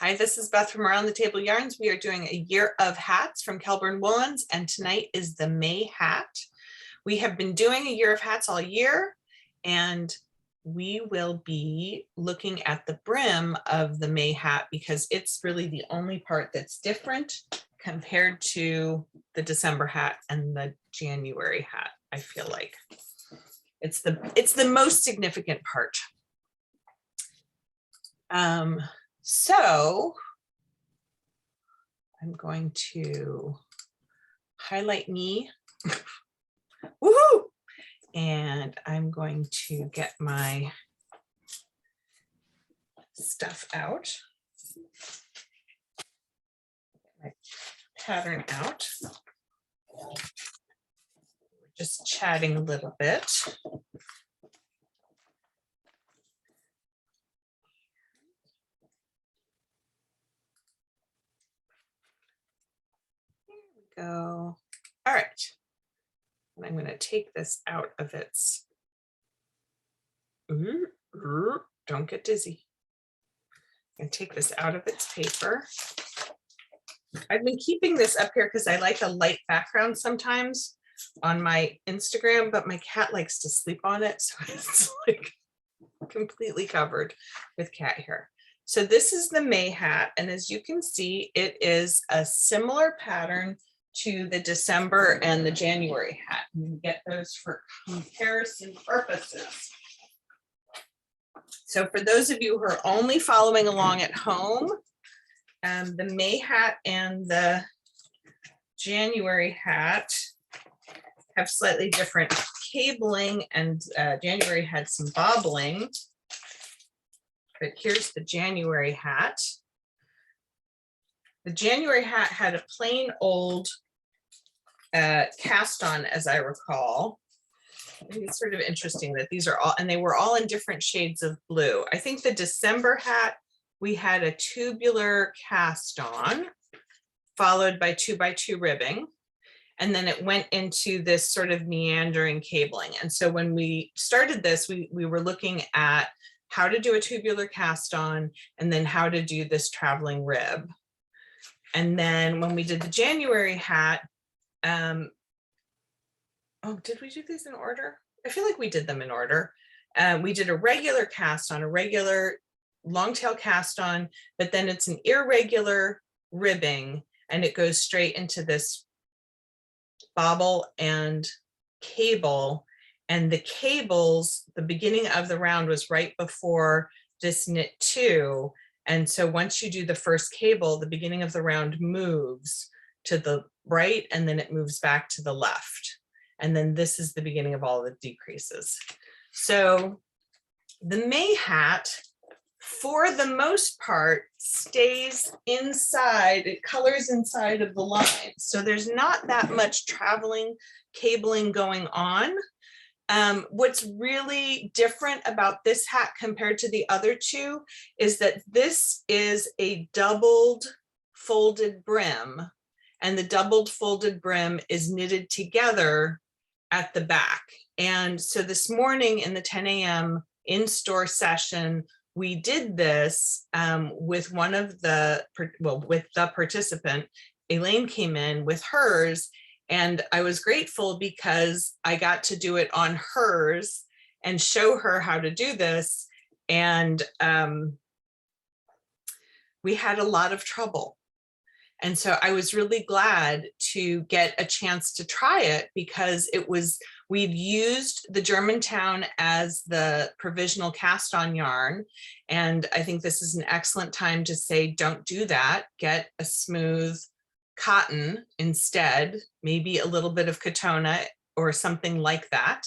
Hi, this is Beth from Around the Table Yarns. We are doing a year of hats from Kelburn Woolens, and tonight is the May hat. We have been doing a year of hats all year, and we will be looking at the brim of the May hat because it's really the only part that's different compared to the December hat and the January hat. I feel like it's the most significant part. So I'm going to highlight me. Woohoo! And I'm going to get my stuff out, get my pattern out. We're just chatting a little bit. Go. All right. And I'm going to take this out of its. Don't get dizzy. I'm going to take this out of its paper. I've been keeping this up here because I like a light background sometimes on my Instagram, but my cat likes to sleep on it. So it's like completely covered with cat hair. So this is the May hat. And as you can see, it is a similar pattern to the December and the January hat. You can get those for comparison purposes. So for those of you who are only following along at home, the May hat and the January hat have slightly different cabling, and January had some bobbling. But here's the January hat. The January hat had a plain old cast on, as I recall. I think it's sort of interesting that these are all, and they were all in different shades of blue. I think the December hat, we had a tubular cast on, followed by 2x2 ribbing. And then it went into this sort of meandering cabling. And so when we started this, we were looking at how to do a tubular cast on, and then how to do this traveling rib. And then when we did the January hat, oh, did we do these in order? I feel like we did them in order. We did a regular cast on, a regular long tail cast on, but then it's an irregular ribbing, and it goes straight into this bobble and cable. And the cables, the beginning of the round was right before this knit 2. And so once you do the first cable, the beginning of the round moves to the right, and then it moves back to the left. And then this is the beginning of all the decreases. So the May hat, for the most part, stays inside, it colors inside of the line. So there's not that much traveling cabling going on. What's really different about this hat compared to the other two is that this is a doubled folded brim, and the doubled folded brim is knitted together at the back. And so this morning in the 10 a.m. in-store session, we did this with one of the, with the participant. Elaine came in with hers, and I was grateful because I got to do it on hers and show her how to do this. And we had a lot of trouble. And so I was really glad to get a chance to try it, because it was, we'd used the Germantown as the provisional cast on yarn. And I think this is an excellent time to say, don't do that. Get a smooth cotton instead, maybe a little bit of Katona or something like that.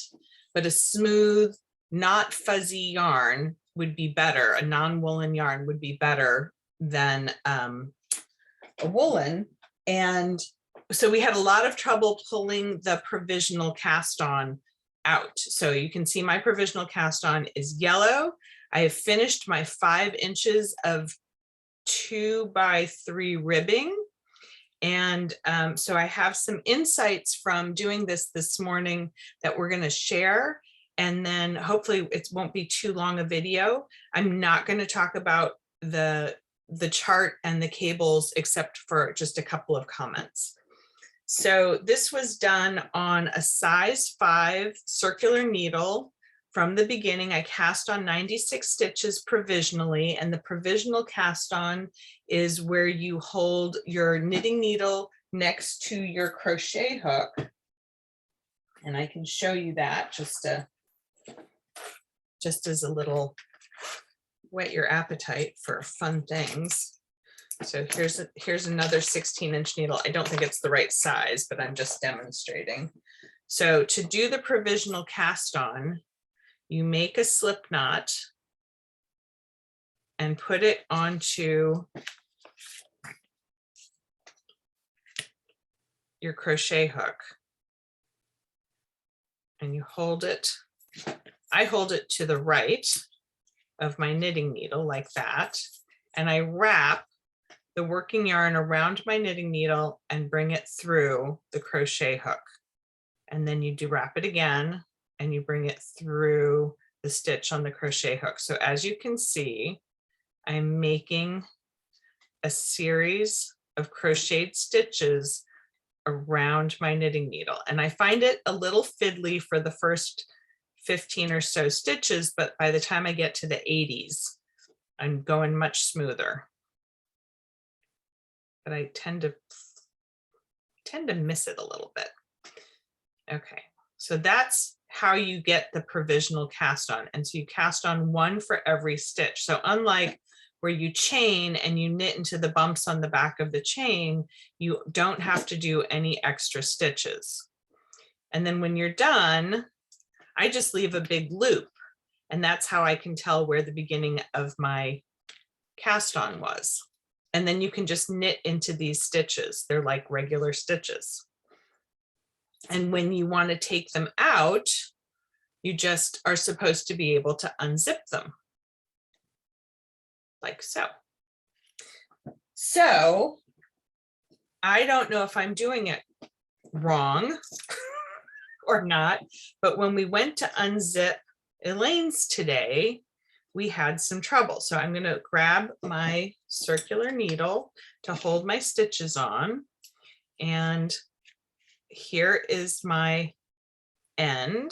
But a smooth, not fuzzy yarn would be better. A non-woolen yarn would be better than a woolen. And so we had a lot of trouble pulling the provisional cast on out. So you can see my provisional cast on is yellow. I have finished my 5 inches of 2x3 ribbing. And so I have some insights from doing this morning that we're going to share. And then hopefully it won't be too long a video. I'm not going to talk about the the chart and the cables except for just a couple of comments. So this was done on a size 5 circular needle. From the beginning, I cast on 96 stitches provisionally, and the provisional cast on is where you hold your knitting needle next to your crochet hook. And I can show you that just as a little whet your appetite for fun things. So here's another 16-inch needle. I don't think it's the right size, but I'm just demonstrating. So to do the provisional cast on, you make a slip knot and put it onto your crochet hook. And you hold it. I hold it to the right of my knitting needle like that. And I wrap the working yarn around my knitting needle and bring it through the crochet hook. And then you do wrap it again and you bring it through the stitch on the crochet hook. So as you can see, I'm making a series of crocheted stitches around my knitting needle. And I find it a little fiddly for the first 15 or so stitches, but by the time I get to the 80s, I'm going much smoother. But I tend to miss it a little bit. Okay, so that's how you get the provisional cast on. And so you cast on 1 for every stitch. So unlike where you chain and you knit into the bumps on the back of the chain, you don't have to do any extra stitches. And then when you're done, I just leave a big loop. And that's how I can tell where the beginning of my cast on was. And then you can just knit into these stitches. They're like regular stitches. And when you want to take them out, you just are supposed to be able to unzip them. Like so. So I don't know if I'm doing it wrong or not, but when we went to unzip Elaine's today, we had some trouble. So I'm going to grab my circular needle to hold my stitches on. And here is my end.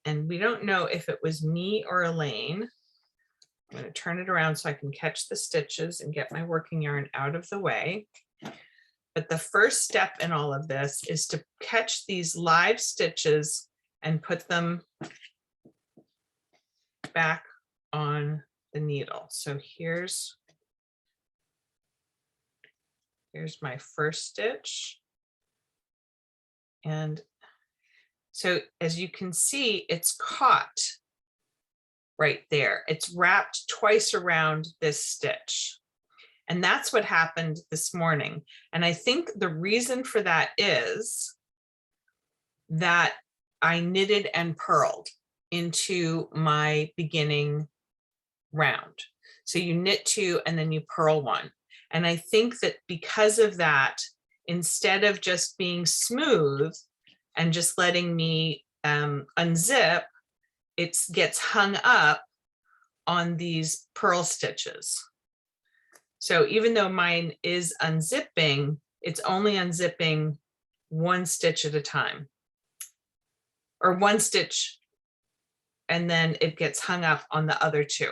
And we don't know if it was me or Elaine. I'm going to turn it around so I can catch the stitches and get my working yarn out of the way. But the first step in all of this is to catch these live stitches and put them back on the needle. So here's my first stitch. And so as you can see, it's caught right there. It's wrapped twice around this stitch. And that's what happened this morning. And I think the reason for that is that I knitted and purled into my beginning round. So you knit 2 and then you purl 1. And I think that because of that, instead of just being smooth and just letting me unzip, it gets hung up on these purl stitches. So even though mine is unzipping, it's only unzipping 1 stitch at a time, or 1 stitch, and then it gets hung up on the other 2.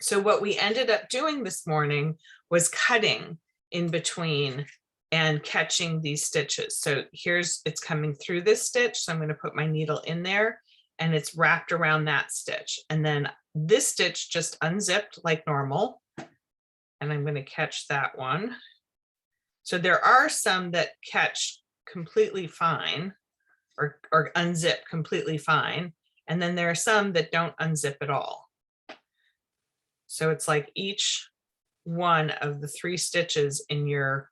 So what we ended up doing this morning was cutting in between and catching these stitches. So it's coming through this stitch. So I'm going to put my needle in there and it's wrapped around that stitch. And then this stitch just unzipped like normal. And I'm going to catch that one. So there are some that catch completely fine or unzip completely fine. And then there are some that don't unzip at all. So it's like each one of the 3 stitches in your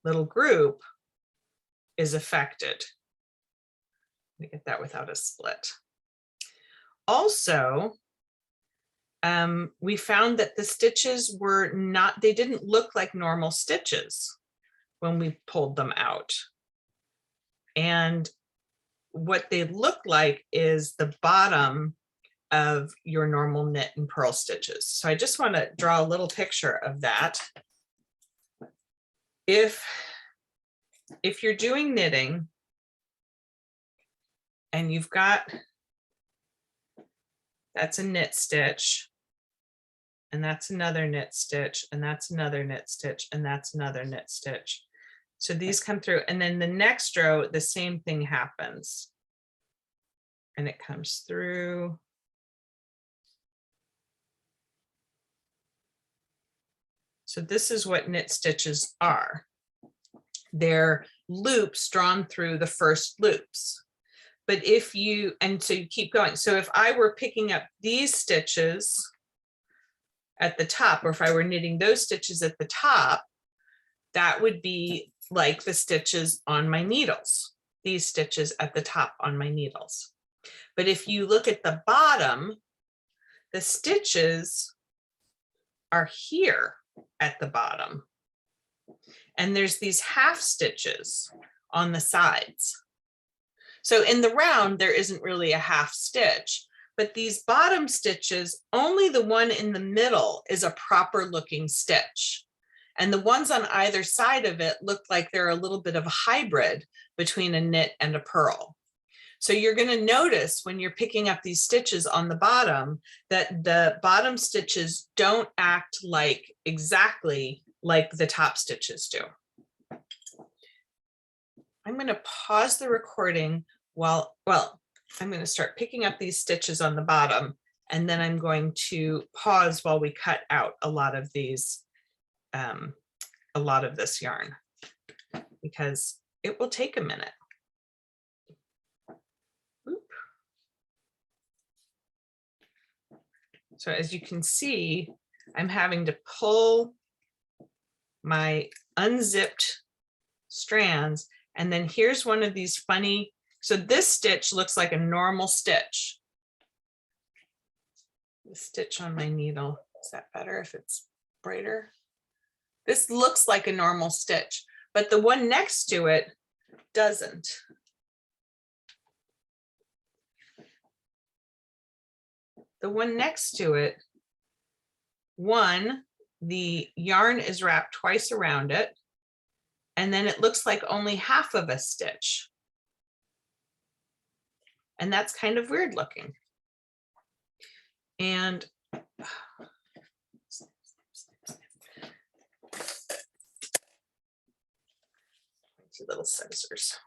little group is affected. Let me get that without a split. Also, we found that the stitches were not, they didn't look like normal stitches when we pulled them out. And what they look like is the bottom of your normal knit and purl stitches. So I just want to draw a little picture of that. If you're doing knitting and you've got, that's a knit stitch, and that's another knit stitch, and that's another knit stitch, and that's another knit stitch. So these come through, and then the next row, the same thing happens. And it comes through. So this is what knit stitches are. They're loops drawn through the first loops. But if you, and so you keep going. So if I were picking up these stitches at the top, or if I were knitting those stitches at the top, that would be like the stitches on my needles, these stitches at the top on my needles. But if you look at the bottom, the stitches are here at the bottom. And there's these half stitches on the sides. So in the round, there isn't really a half stitch, but these bottom stitches, only the one in the middle is a proper looking stitch. And the ones on either side of it look like they're a little bit of a hybrid between a knit and a purl. So you're going to notice when you're picking up these stitches on the bottom that the bottom stitches don't act like exactly like the top stitches do. I'm going to pause the recording while, well, I'm going to start picking up these stitches on the bottom, and then I'm going to pause while we cut out a lot of these, a lot of this yarn, because it will take a minute. So as you can see, I'm having to pull my unzipped strands. And then here's one of these funny, so this stitch looks like a normal stitch. The stitch on my needle, is that better if it's brighter? This looks like a normal stitch, but the one next to it doesn't. The one next to it, the yarn is wrapped twice around it, and then it looks like only half of a stitch. And that's kind of weird looking. And little scissors.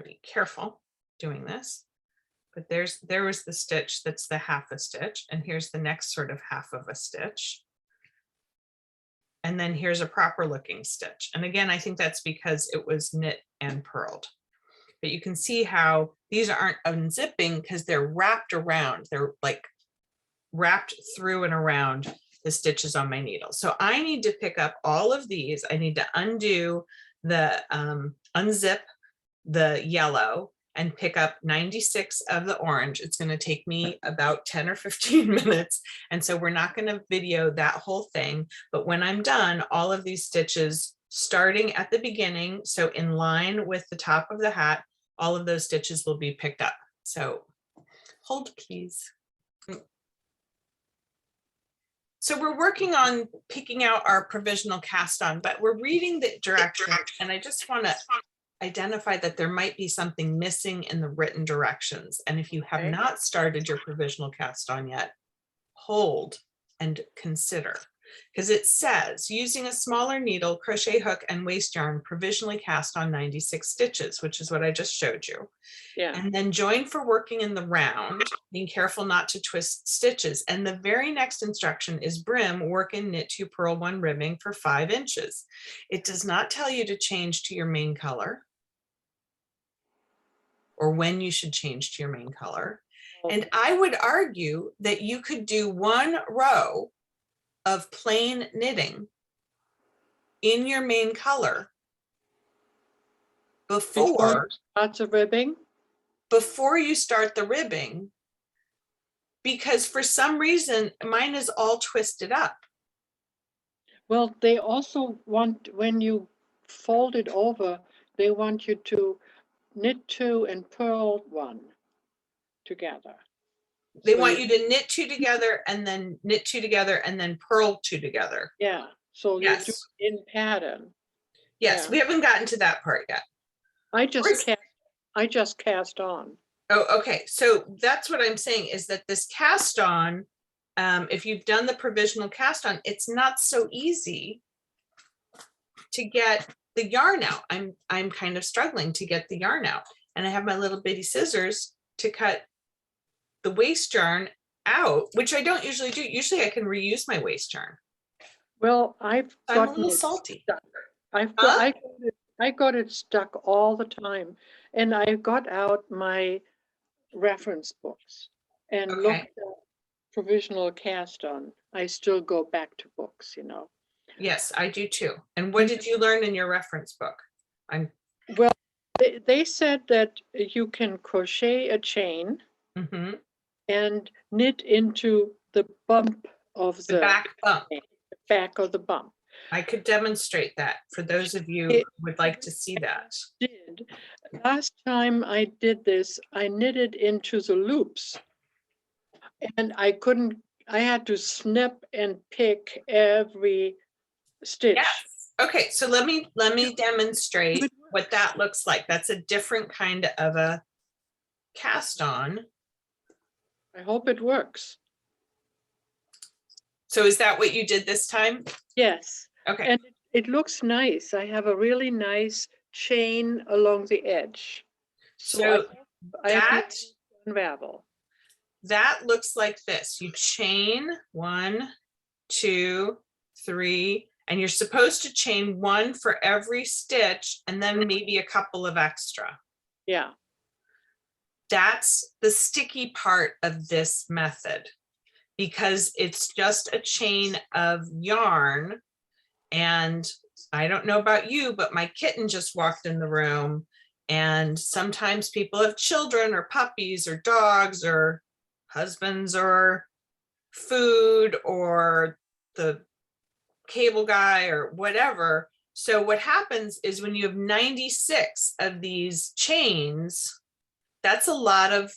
Be careful doing this, but there was the stitch that's the half a stitch, and here's the next sort of half of a stitch, and then here's a proper looking stitch. And again, I think that's because it was knit and purled. But you can see how these aren't unzipping because they're wrapped around, they're like wrapped through and around the stitches on my needle. So I need to pick up all of these. I need to undo the unzip the yellow and pick up 96 of the orange. It's going to take me about 10 or 15 minutes. And so we're not going to video that whole thing. But when I'm done, all of these stitches starting at the beginning, so in line with the top of the hat, all of those stitches will be picked up. So hold please. So we're working on picking out our provisional cast on, but we're reading the directions, and I just want to identify that there might be something missing in the written directions. And if you have not started your provisional cast on yet, hold and consider, because it says using a smaller needle, crochet hook, and waste yarn, provisionally cast on 96 stitches, which is what I just showed you. Yeah. And then join for working in the round, being careful not to twist stitches. And the very next instruction is brim, work in knit 2, purl 1 ribbing for 5 inches. It does not tell you to change to your main color or when you should change to your main color. And I would argue that you could do 1 row of plain knitting in your main color before you start the ribbing, because for some reason mine is all twisted up. Well, they also want, when you fold it over, they want you to knit 2 and purl 1 together. They So want you to knit 2 together and then knit 2 together and then purl 2 together. Yeah, so you do Yes. it in pattern. Yes, Yeah. we haven't gotten to that part yet. I Where's- just cast on. Oh, okay. So that's what I'm saying is that this cast on, if you've done the provisional cast on, it's not so easy to get the yarn out. I'm kind of struggling to get the yarn out, and I have my little bitty scissors to cut the waste yarn out, which I don't usually do. Usually I can reuse my waste yarn. Well, I've I'm a gotten little it salty. stuck. Huh? I got it stuck all the time, and I got out my reference books and Okay. looked at provisional cast on. I still go back to books, you know. Yes, I do too. And what did you learn in your reference book? Well, they said that you can crochet a chain Mhm. and knit into the bump of The back bump. back of the bump. I could demonstrate that for those of you who would like to see that. Last time I did this, I knitted into the loops, and I had to snip and pick every stitch. Yes. Okay, so let me demonstrate what that looks like. That's a different kind of a cast on. I hope it works. So is that what you did this time? Yes. Okay. And it looks nice. I have a really nice chain along the edge. So I that unravel. that looks like this. You chain 1, 2, 3, and you're supposed to chain 1 for every stitch and then maybe a couple of extra. Yeah. That's the sticky part of this method, because it's just a chain of yarn. And I don't know about you, but my kitten just walked in the room, and sometimes people have children or puppies or dogs or husbands or food or the cable guy or whatever. So what happens is when you have 96 of these chains, that's a lot of,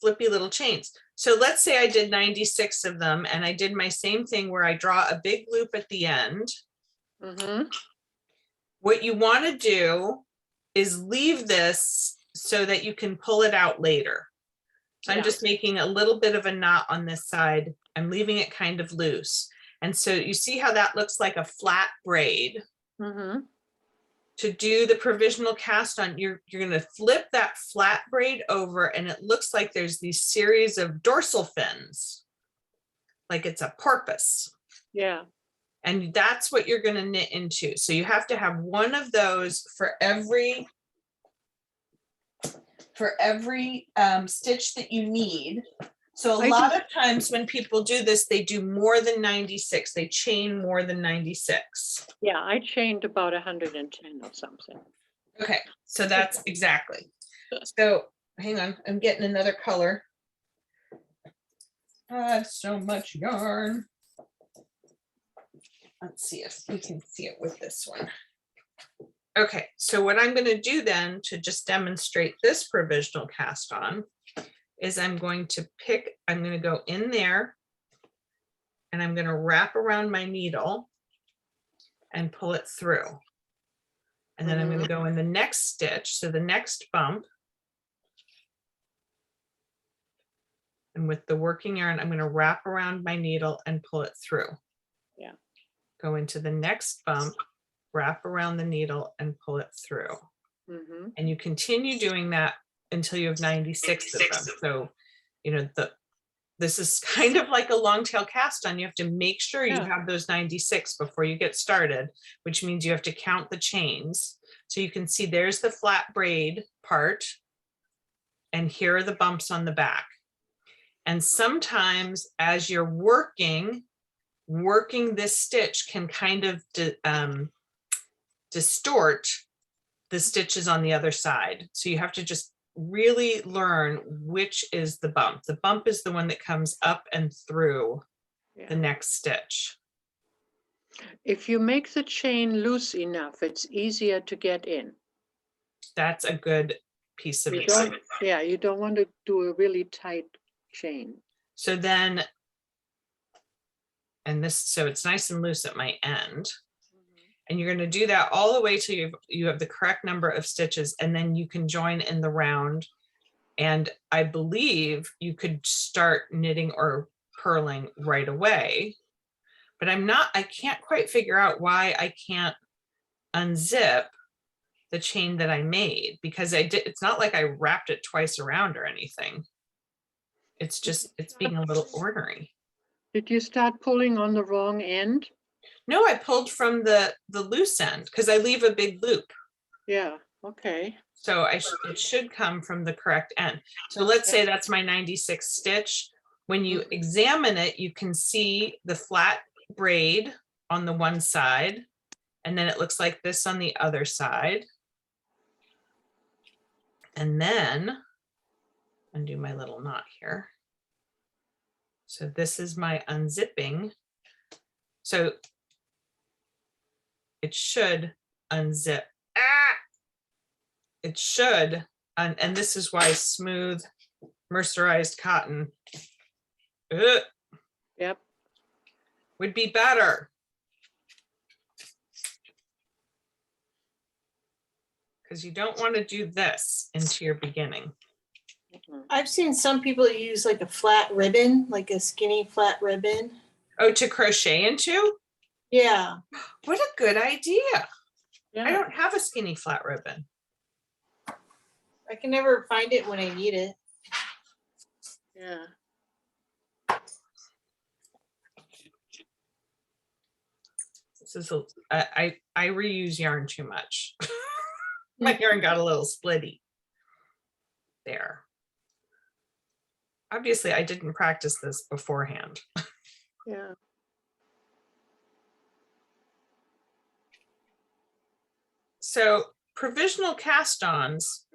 flippy little chains. So let's say I did 96 of them, and I did my same thing where I draw a big loop at the end. Mm-hmm. What you want to do is leave this so that you can pull it out later. So I'm just making a little bit of a knot on this side. I'm leaving it kind of loose. And so you see how that looks like a flat braid. Mm-hmm. To do the provisional cast on, you're going to flip that flat braid over, and it looks like there's these series of dorsal fins, like it's a porpoise. Yeah. And that's what you're going to knit into. So you have to have one of those for every stitch that you need. So a lot of times when people do this, they do more than 96. They chain more than 96. Yeah, I chained about 110 or something. Okay, so that's exactly. So hang on, I'm getting another color. So much yarn. Let's see if we can see it with this one. Okay, so what I'm going to do then to just demonstrate this provisional cast on is I'm going to go in there, and I'm going to wrap around my needle and pull it through. And then I'm going to go in the next stitch, so the next bump. And with the working yarn, I'm going to wrap around my needle and pull it through. Yeah. Go into the next bump, wrap around the needle and pull it through. Mm-hmm. And you continue doing that until you have 96 of them. So, this is kind of like a long tail cast on. You have to make sure you have those 96 before you get started, which means you have to count the chains. So you can see there's the flat braid part, and here are the bumps on the back. And sometimes as you're working this stitch can kind of distort the stitches on the other side. So you have to just really learn which is the bump. The bump is the one that comes up and through the next stitch. If you make the chain loose enough, it's easier to get in. That's a good piece of You yarn. don't, yeah, you don't want to do a really tight chain. So then, and this, so it's nice and loose at my end. And you're going to do that all the way till you have the correct number of stitches, and then you can join in the round. And I believe you could start knitting or purling right away, but I can't quite figure out why I can't unzip the chain that I made, because it's not like I wrapped it twice around or anything. It's just, it's being a little ornery. Did you start pulling on the wrong end? No, I pulled from the loose end because I leave a big loop. Yeah, okay. So it should come from the correct end. So let's say that's my 96 stitch. When you examine it, you can see the flat braid on the one side, and then it looks like this on the other side. And then undo my little knot here. So this is my unzipping. So it should unzip. It should, and this is why smooth mercerized cotton Yep. would be better. Because you don't want to do this into your beginning. I've seen some people use like a flat ribbon, like a skinny flat ribbon. Oh, to crochet into? Yeah. What a good idea. Yeah. I don't have a skinny flat ribbon. I can never find it when I need it. Yeah. This is I reuse yarn too much. My yarn got a little splitty there. Obviously, I didn't practice this beforehand. Yeah. So provisional cast-ons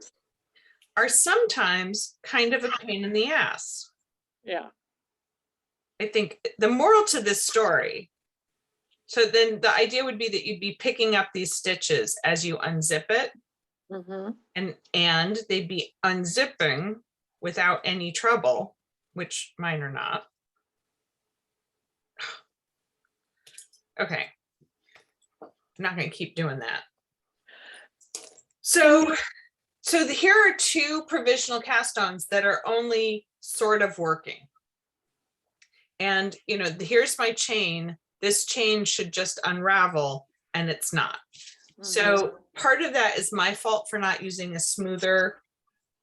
are sometimes kind of a pain in the ass. Yeah. I think the moral to this story, so then the idea would be that you'd be picking up these stitches as you unzip it, and they'd be unzipping without any trouble, which mine are not. Okay, I'm not going to keep doing that. So here are two provisional cast-ons that are only sort of working. And, you know, here's my chain. This chain should just unravel, and it's not. So part of that is my fault for not using a smoother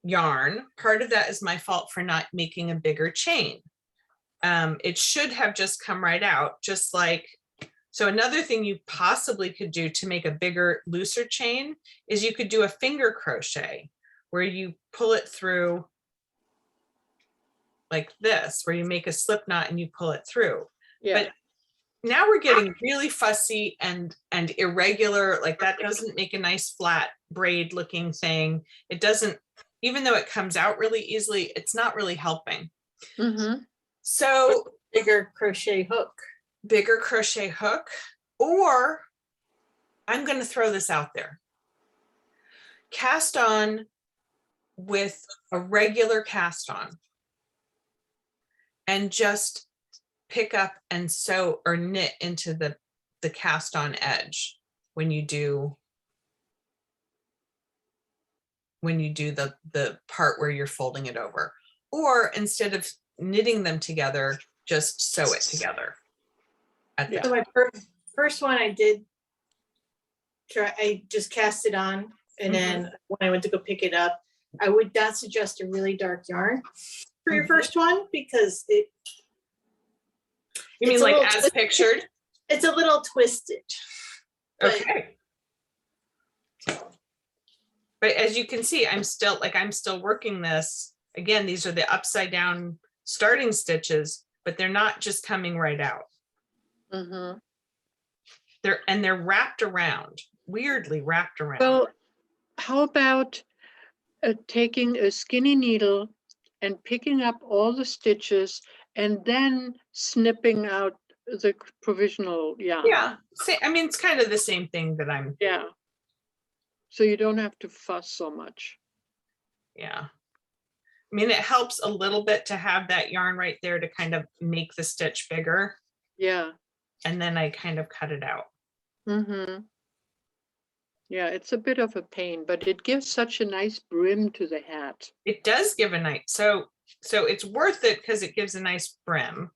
yarn. Part of that is my fault for not making a bigger chain. It should have just come right out, just like, so another thing you possibly could do to make a bigger, looser chain is you could do a finger crochet where you pull it through like this, where you make a slip knot and you pull it through. Yeah. But now we're getting really fussy and irregular. Like that doesn't make a nice flat braid looking thing. It doesn't, even though it comes out really easily, it's not really helping. So Bigger crochet hook. Bigger crochet hook, or I'm going to throw this out there. Cast on with a regular cast on and just pick up and sew or knit into the cast on edge when you do the part where you're folding it over, or instead of knitting them together, just sew it together. So my first one I did try, I just cast it on, and then when I went to go pick it up, I would not suggest a really dark yarn for your first one, because You mean like as pictured? It's a little twisted. Okay. But as you can see, I'm still working this. Again, these are the upside down starting stitches, but they're not just coming right out. They're wrapped around, weirdly wrapped around. Well, how about taking a skinny needle and picking up all the stitches and then snipping out the provisional yarn? Yeah, I mean, it's kind of the same thing that I'm. Yeah. So you don't have to fuss so much. Yeah. I mean, it helps a little bit to have that yarn right there to kind of make the stitch bigger. Yeah. And then I kind of cut it out. Mm-hmm. Yeah, it's a bit of a pain, but it gives such a nice brim to the hat. It does give a nice, so it's worth it because it gives a nice brim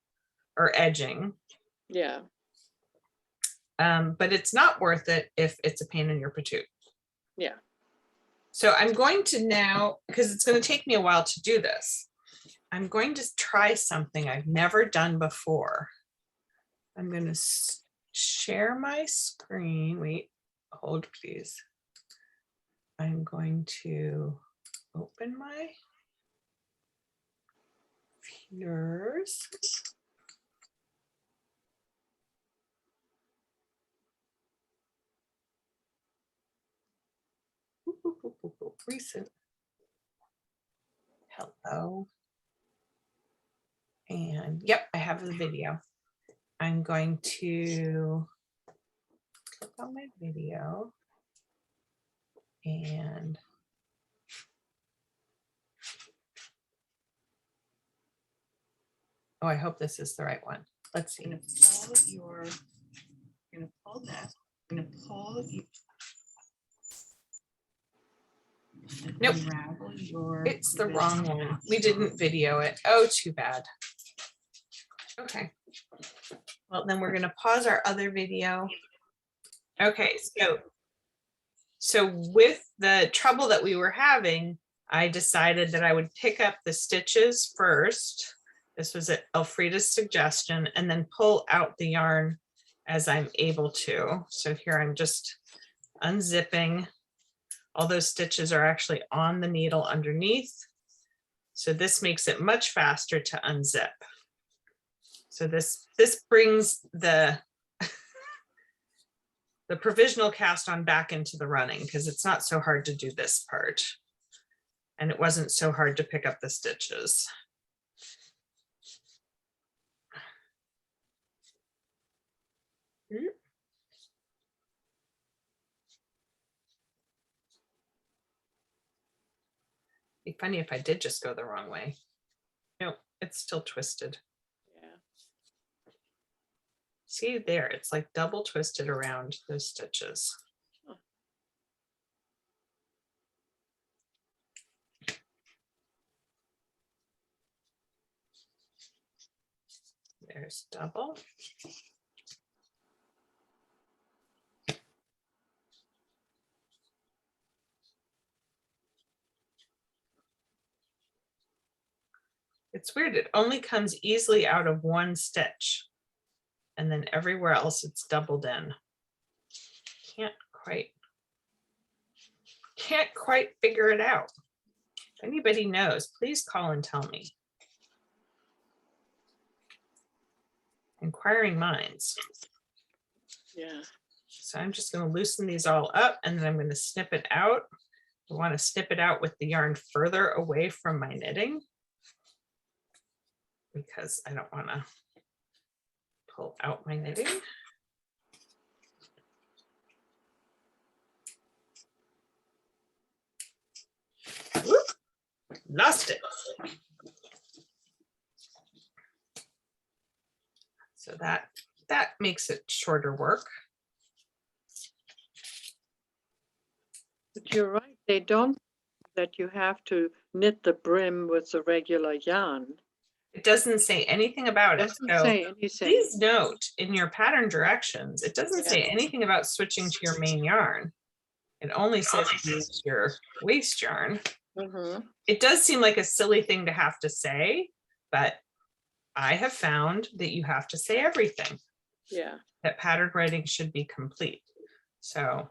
or edging. Yeah. But it's not worth it if it's a pain in your patoot. Yeah. So I'm going to now, because it's going to take me a while to do this, I'm going to try something I've never done before. I'm going to share my screen. Wait, hold please. I'm going to open my viewers. Recent. Hello. And yep, I have the video. I'm going to click on my video and oh, I hope this is the right one. Let's see. You're gonna pull that. You're gonna pull Nope. unravel your. It's the wrong one. We didn't video it. Oh, too bad. Okay. Well, then we're going to pause our other video. Okay, so with the trouble that we were having, I decided that I would pick up the stitches first. This was Elfrida's suggestion, and then pull out the yarn as I'm able to. So here I'm just unzipping. All those stitches are actually on the needle underneath. So this makes it much faster to unzip. So this brings the provisional cast on back into the running because it's not so hard to do this part. And it wasn't so hard to pick up the stitches. Be funny if I did just go the wrong way. No, it's still twisted. Yeah. See there, it's like double twisted around those stitches. There's double. It's weird, it only comes easily out of one stitch. And then everywhere else it's doubled in. Can't quite figure it out. If anybody knows, please call and tell me. Inquiring minds. Yeah. So I'm just going to loosen these all up and then I'm going to snip it out. I want to snip it out with the yarn further away from my knitting because I don't want to pull out my knitting. Whoop, lost it. So that makes it shorter work. But you're right. They don't that you have to knit the brim with the regular yarn. It doesn't say anything about it. Doesn't So say anything. please note in your pattern directions, it doesn't Yeah. say anything about switching to your main yarn. It only says use your waste yarn. Mm-hmm. It does seem like a silly thing to have to say, but I have found that you have to say everything. Yeah. That pattern writing should be complete. So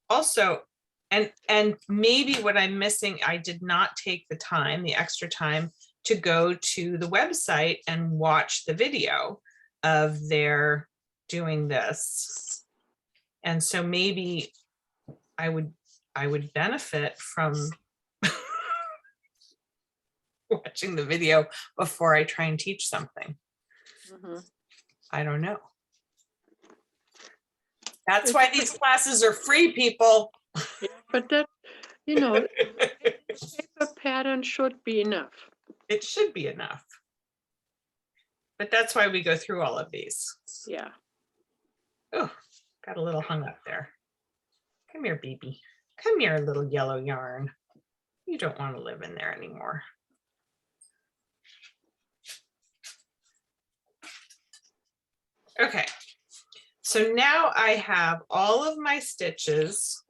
also, and maybe what I'm missing, I did not take the time, the extra time to go to the website and watch the video of their doing this. And so maybe I would benefit from watching the video before I try and teach something. Mm-hmm. I don't know. That's why these classes are free, people. Yeah, but that, you know, paper pattern should be enough. It should be enough. But that's why we go through all of these. Yeah. Oh, got a little hung up there. Come here, baby. Come here, little yellow yarn. You don't want to live in there anymore. Okay, so now I have all of my stitches.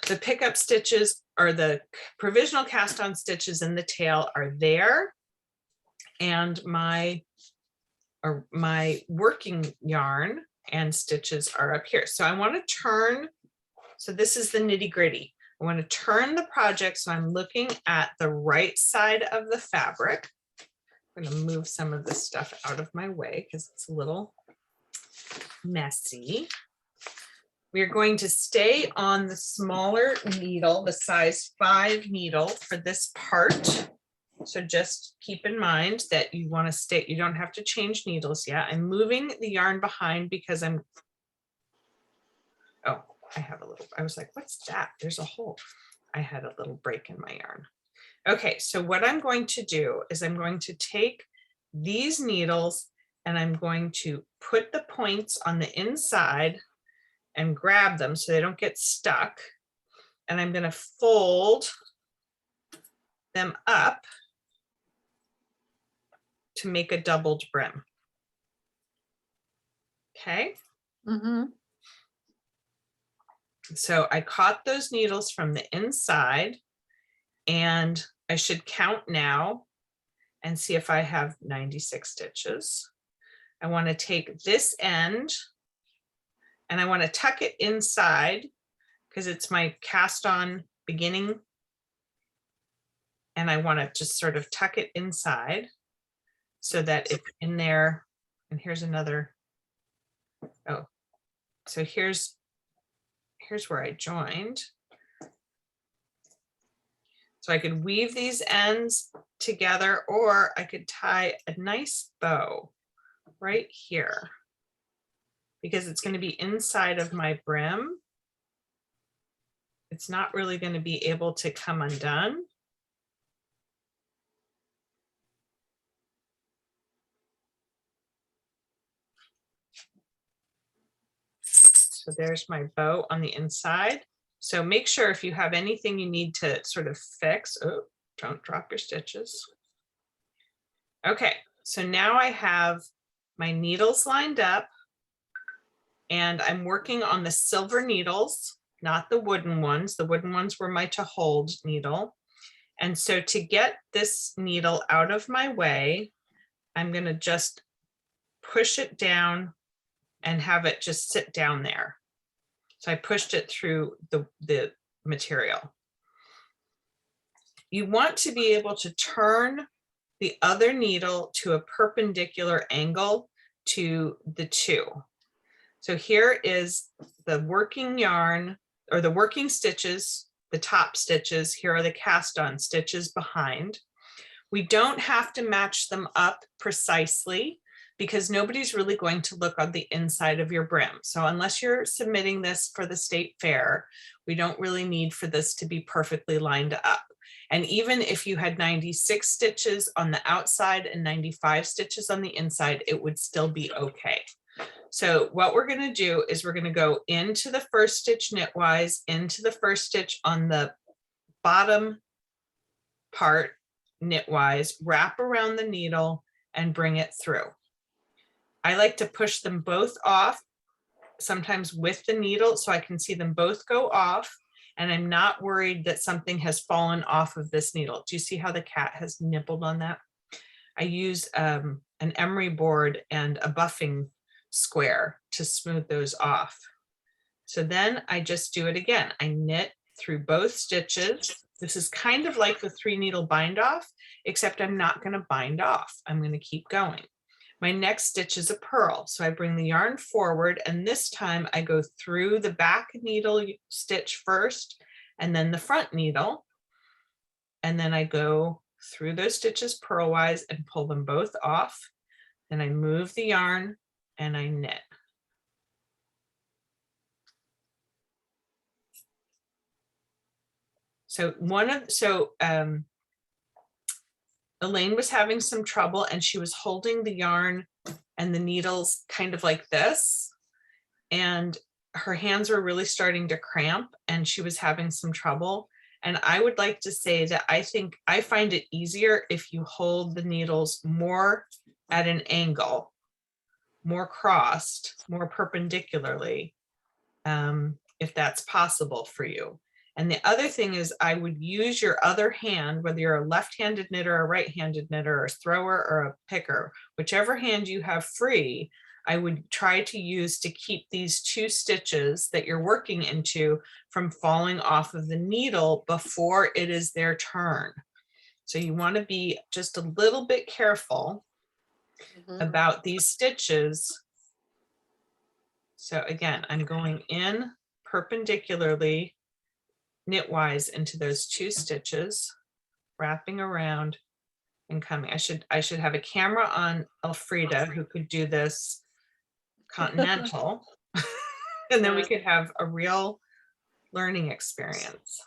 The pickup stitches or the provisional cast on stitches in the tail are there. And my working yarn and stitches are up here. So I want to turn, so this is the nitty gritty. I want to turn the project so I'm looking at the right side of the fabric. I'm going to move some of this stuff out of my way because it's a little messy. We are going to stay on the smaller needle, the size 5 needle for this part. So just keep in mind that you want to stay, you don't have to change needles yet. I'm moving the yarn behind because oh, I have a little, I was like, what's that? There's a hole. I had a little break in my yarn. Okay, so what I'm going to do is I'm going to take these needles and I'm going to put the points on the inside and grab them so they don't get stuck. And I'm going to fold them up to make a doubled brim. Okay. Mm-hmm. So I caught those needles from the inside and I should count now and see if I have 96 stitches. I want to take this end and I want to tuck it inside because it's my cast on beginning. And I want to just sort of tuck it inside so that it's in there. And here's another, oh, so here's where I joined. So I could weave these ends together or I could tie a nice bow right here because it's going to be inside of my brim. It's not really going to be able to come undone. So there's my bow on the inside. So make sure if you have anything you need to sort of fix, oh, don't drop your stitches. Okay, so now I have my needles lined up and I'm working on the silver needles, not the wooden ones. The wooden ones were my to hold needle. And so to get this needle out of my way, I'm going to just push it down and have it just sit down there. So I pushed it through the material. You want to be able to turn the other needle to a perpendicular angle to the two. So here is the working yarn or the working stitches, the top stitches. Here are the cast on stitches behind. We don't have to match them up precisely because nobody's really going to look on the inside of your brim. So unless you're submitting this for the state fair, we don't really need for this to be perfectly lined up. And even if you had 96 stitches on the outside and 95 stitches on the inside, it would still be okay. So what we're going to do is we're going to go into the first stitch knitwise, into the first stitch on the bottom part knitwise, wrap around the needle and bring it through. I like to push them both off, sometimes with the needle, so I can see them both go off. And I'm not worried that something has fallen off of this needle. Do you see how the cat has nibbled on that? I use an emery board and a buffing square to smooth those off. So then I just do it again. I knit through both stitches. This is kind of like the 3 needle bind off, except I'm not going to bind off. I'm going to keep going. My next stitch is a purl. So I bring the yarn forward and this time I go through the back needle stitch first and then the front needle. And then I go through those stitches purlwise and pull them both off. Then I move the yarn and I knit. So Elaine was having some trouble and she was holding the yarn and the needles kind of like this. And her hands were really starting to cramp and she was having some trouble. And I would like to say that I find it easier if you hold the needles more at an angle, more crossed, more perpendicularly, if that's possible for you. And the other thing is I would use your other hand, whether you're a left-handed knitter, a right-handed knitter, or a thrower or a picker, whichever hand you have free, I would try to use to keep these 2 stitches that you're working into from falling off of the needle before it is their turn. So you want to be just a little bit careful about these stitches. So again, I'm going in perpendicularly knitwise into those 2 stitches, wrapping around and coming. I should have a camera on Elfrida who could do this continental and then we could have a real learning experience.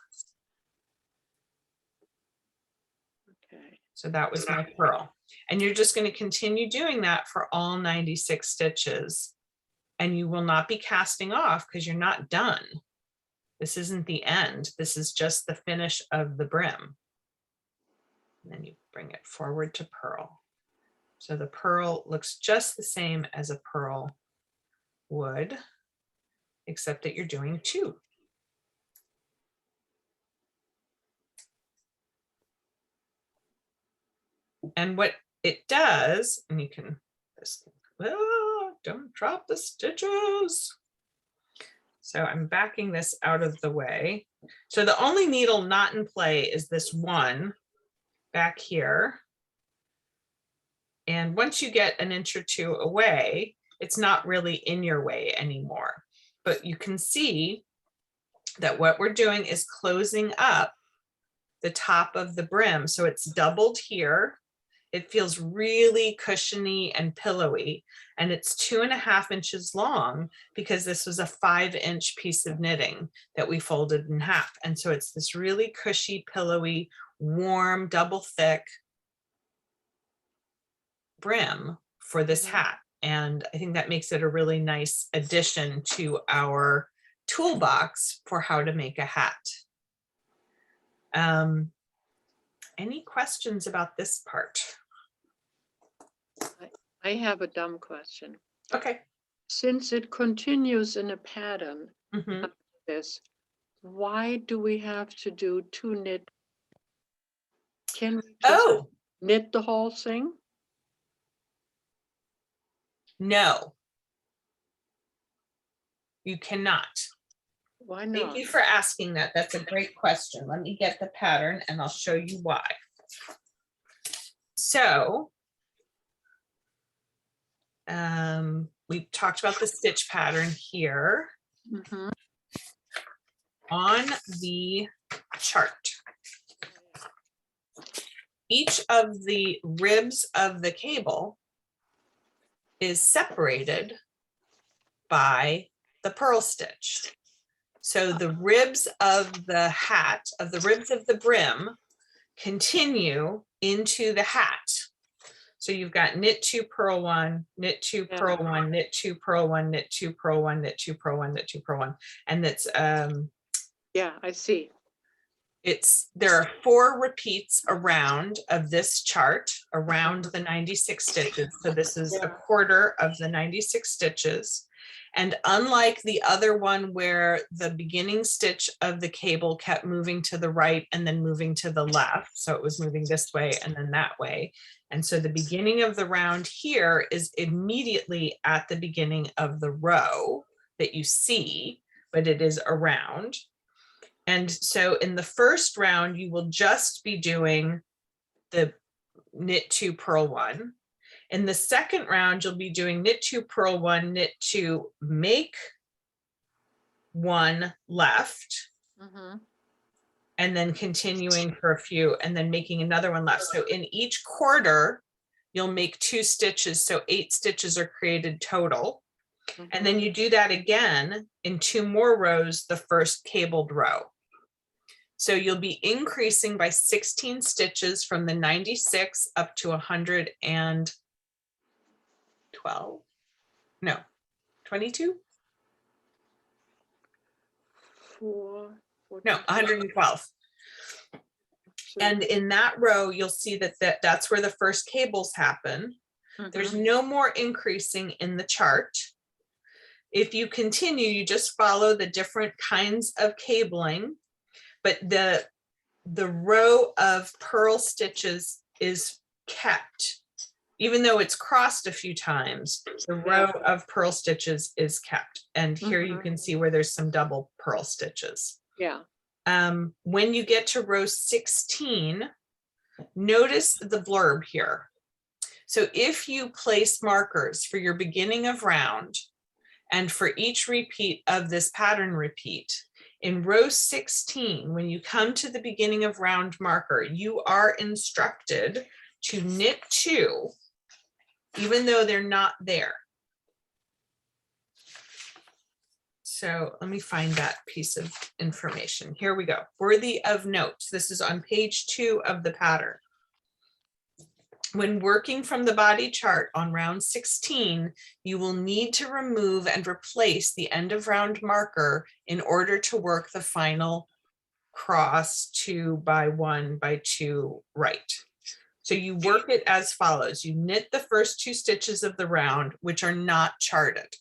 Okay. So that was my purl. And you're just going to continue doing that for all 96 stitches. And you will not be casting off because you're not done. This isn't the end. This is just the finish of the brim. And then you bring it forward to purl. So the purl looks just the same as a purl would, except that you're doing 2. And what it does, and you can, don't drop the stitches. So I'm backing this out of the way. So the only needle not in play is this one back here. And once you get an inch or 2 away, it's not really in your way anymore. But you can see that what we're doing is closing up the top of the brim. So it's doubled here. It feels really cushiony and pillowy, and it's 2.5 inches long because this was a 5-inch piece of knitting that we folded in half. And so it's this really cushy, pillowy, warm, double thick brim for this hat. And I think that makes it a really nice addition to our toolbox for how to make a hat. Any questions about this part? I have a dumb question. Okay. Since it continues in a pattern, Mhm. this, why do we have to do 2 knit? Can we just knit the whole thing? No. You cannot. Why not? Thank you for asking that. That's a great question. Let me get the pattern and I'll show you why. So, we talked about the stitch pattern here on the chart. Each of the ribs of the cable is separated by the purl stitch. So the ribs of the hat, of the ribs of the brim, continue into the hat. So you've got knit 2, purl 1, knit 2, purl 1, knit 2, purl 1, knit 2, purl 1, knit 2, purl 1, knit 2, purl 1. And that's yeah, I see. There are 4 repeats around of this chart around the 96 stitches. So this is a quarter of the 96 stitches. And unlike the other one where the beginning stitch of the cable kept moving to the right and then moving to the left, so it was moving this way and then that way. And so the beginning of the round here is immediately at the beginning of the row that you see, but it is around. And so in the first round, you will just be doing the knit 2, purl 1. In the second round, you'll be doing knit 2, purl 1, knit 2, make 1 left, and then continuing for a few, and then making another one left. So in each quarter, you'll make 2 stitches. So 8 stitches are created total. And then you do that again in 2 more rows, the first cabled row. So you'll be increasing by 16 stitches from the 96 up to 112. No, 22? 4, No, 112. And in that row, you'll see that's where the first cables happen. There's no more increasing in the chart. If you continue, you just follow the different kinds of cabling, but the row of purl stitches is kept. Even though it's crossed a few times, the row of purl stitches is kept. And here you can see where there's some double purl stitches. Yeah. When you get to row 16, notice the blurb here. So if you place markers for your beginning of round and for each repeat of this pattern repeat, in row 16, when you come to the beginning of round marker, you are instructed to knit 2, even though they're not there. So let me find that piece of information. Here we go. Worthy of note. This is on page 2 of the pattern. When working from the body chart on round 16, you will need to remove and replace the end of round marker in order to work the final cross 2 by 1 by 2 right. So you work it as follows. You knit the first 2 stitches of the round, which are not charted.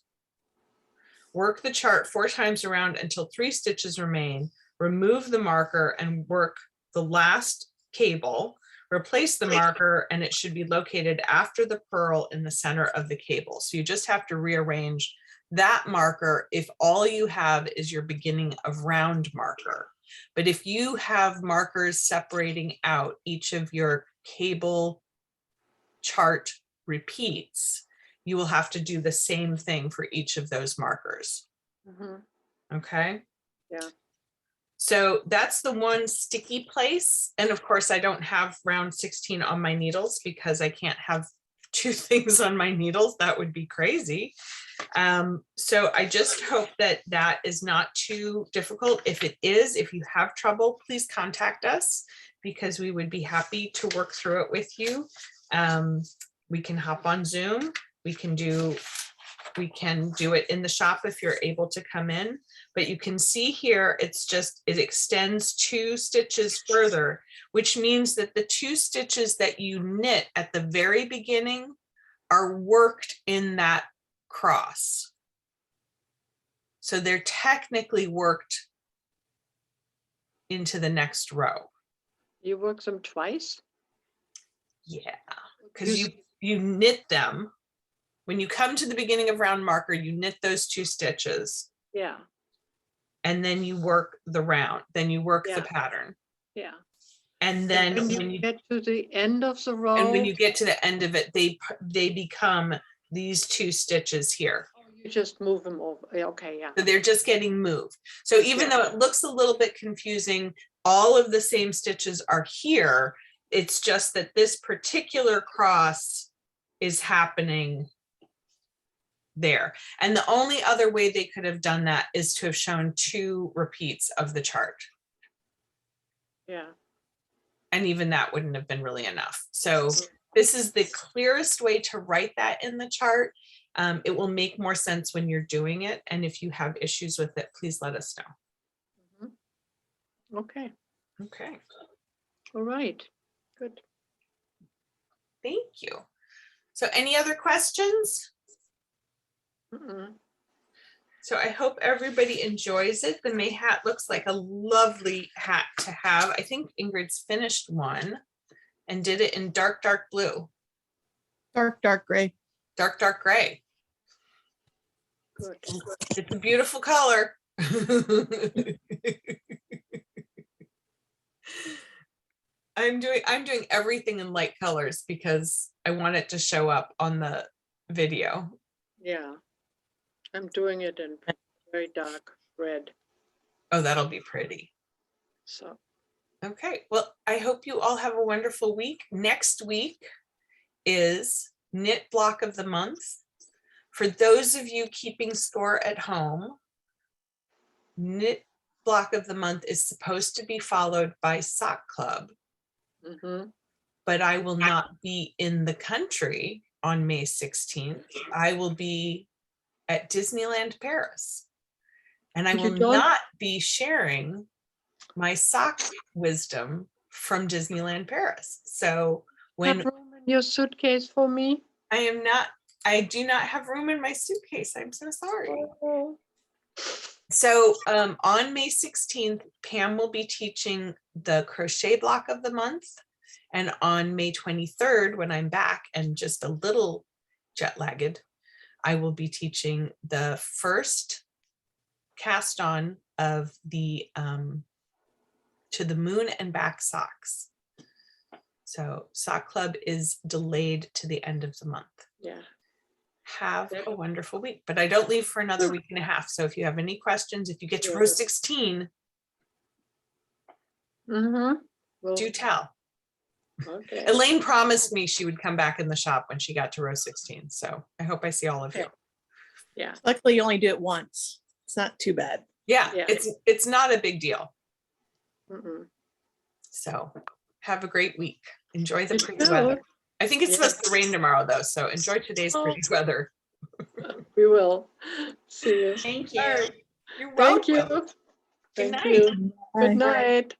Work the chart 4 times around until 3 stitches remain. Remove the marker and work the last cable. Replace the marker and it should be located after the purl in the center of the cable. So you just have to rearrange that marker if all you have is your beginning of round marker. But if you have markers separating out each of your cable chart repeats, you will have to do the same thing for each of those markers. Okay. Yeah. So that's the one sticky place. And of course, I don't have round 16 on my needles because I can't have 2 things on my needles. That would be crazy. So I just hope that that is not too difficult. If it is, if you have trouble, please contact us because we would be happy to work through it with you. We can hop on Zoom. We can do it in the shop if you're able to come in, but you can see here, it extends 2 stitches further, which means that the 2 stitches that you knit at the very beginning are worked in that cross. So they're technically worked into the next row. You work them twice? Yeah, because you knit them. When you come to the beginning of round marker, you knit those 2 stitches. Yeah. And then you work the round, then you work the Yeah. pattern. Yeah. And then when you get to the end of the row, and when you get to the end of it, they become these 2 stitches here. you just move them over. Okay, yeah. So they're just getting moved. So even though it looks a little bit confusing, all of the same stitches are here. It's just that this particular cross is happening there. And the only other way they could have done that is to have shown 2 repeats of the chart. Yeah. And even that wouldn't have been really enough. So this is the clearest way to write that in the chart. It will make more sense when you're doing it. And if you have issues with it, please let us know. Okay. Okay. All right. Good. Thank you. So any other questions? So I hope everybody enjoys it. The May hat looks like a lovely hat to have. I think Ingrid's finished one and did it in dark, dark blue. Dark gray. Dark, dark gray. Good. It's a beautiful color. I'm doing everything in light colors because I want it to show up on the video. Yeah. I'm doing it in very dark red. Oh, that'll be pretty. So. Okay, well, I hope you all have a wonderful week. Next week is knit block of the month. For those of you keeping score at home, knit block of the month is supposed to be followed by sock club, Mhm. but I will not be in the country on May 16th. I will be at Disneyland Paris. And I You will don't- not be sharing my sock wisdom from Disneyland Paris. So when Have room in your suitcase for me? I do not have room in my suitcase. I'm so sorry. Oh. So on May 16th, Pam will be teaching the crochet block of the month. And on May 23rd, when I'm back and just a little jet lagged, I will be teaching the first cast on of the to the moon and back socks. So sock club is delayed to the end of the month. Yeah. Have Yep. a wonderful week, but I don't leave for another week and a half. So if you have any questions, if you get to row Yeah. 16, Mm-hmm. Well, do tell. okay. Elaine promised me she would come back in the shop when she got to row 16. So I hope I see all of you. Okay. Yeah. Luckily, you only do it once. It's not too bad. Yeah, Yeah. it's not a big deal. Mm-mm. So have a great week. Enjoy the You pretty too. weather. I think it's Yeah. supposed to rain tomorrow though, so enjoy today's Oh. pretty weather. We will. See you. Thank you. All right. You're Thank welcome. you. Good Thank night. you. Bye. Good night.